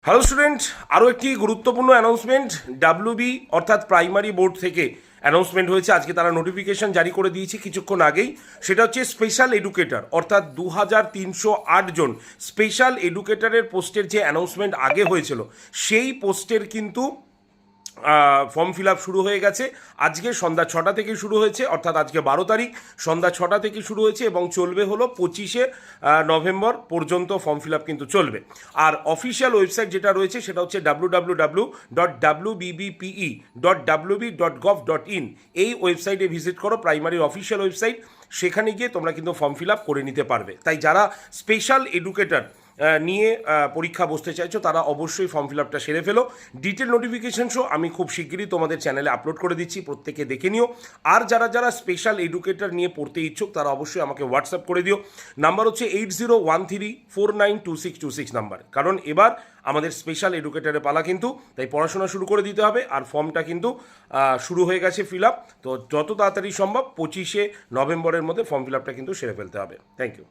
Hello student, আরও একটি গুরুত্বপূর্ণ অ্যানাউন্সমেন্ট ডাব্লিউবি অর্থাৎ প্রাইমারি বোর্ড থেকে অ্যানাউন্সমেন্ট হয়েছে। আজকে তারা নোটিফিকেশন জারি করে দিয়েছে কিছুক্ষণ আগেই। সেটা হচ্ছে স্পেশাল এডুকেটর অর্থাৎ 2308 জন স্পেশাল এডুকেটরের পোস্টের যে অ্যানাউন্সমেন্ট আগে হয়েছিল সেই পোস্টের কিন্তু ফর্ম ফিল আপ শুরু হয়ে গেছে। আজকে সন্ধ্যা 6টা থেকে শুরু হয়েছে, অর্থাৎ আজকে 12 তারিখ সন্ধ্যা 6টা থেকে শুরু হয়েছে এবং চলবে হলো 25শে নভেম্বর পর্যন্ত ফর্ম ফিল আপ কিন্তু চলবে। আর অফিসিয়াল ওয়েবসাইট যেটা রয়েছে সেটা হচ্ছে www.wbppe.wb.gov.in। এই ওয়েবসাইটে ভিজিট করো, প্রাইমারির অফিসিয়াল ওয়েবসাইট। সেখানে গিয়ে তোমরা কিন্তু ফর্ম ফিল আপ করে নিতে পারবে। তাই যারা স্পেশাল এডুকেটর নিয়ে পরীক্ষা বসতে চাইছো তারা অবশ্যই ফর্ম ফিল আপটা সেরে ফেলো। ডিটেল নোটিফিকেশন শো আমি খুব শিগগিরই তোমাদের চ্যানেলে আপলোড করে দিচ্ছি, প্রত্যেকে দেখে নিও। আর যারা যারা স্পেশাল এডুকেটর নিয়ে পড়তে ইচ্ছুক তারা অবশ্যই আমাকে হোয়াটসঅ্যাপ করে দিও। নাম্বার হচ্ছে 8013492626 নাম্বার। কারণ এবার আমাদের স্পেশাল এডুকেটরের পালা কিন্তু, তাই পড়াশোনা শুরু করে দিতে হবে। আর ফর্মটা কিন্তু শুরু হয়ে গেছে ফিল আপ, তো যত তাড়াতাড়ি সম্ভব 25শে নভেম্বরের মধ্যে ফর্ম ফিল আপটা কিন্তু সেরে ফেলতে হবে। Thank you.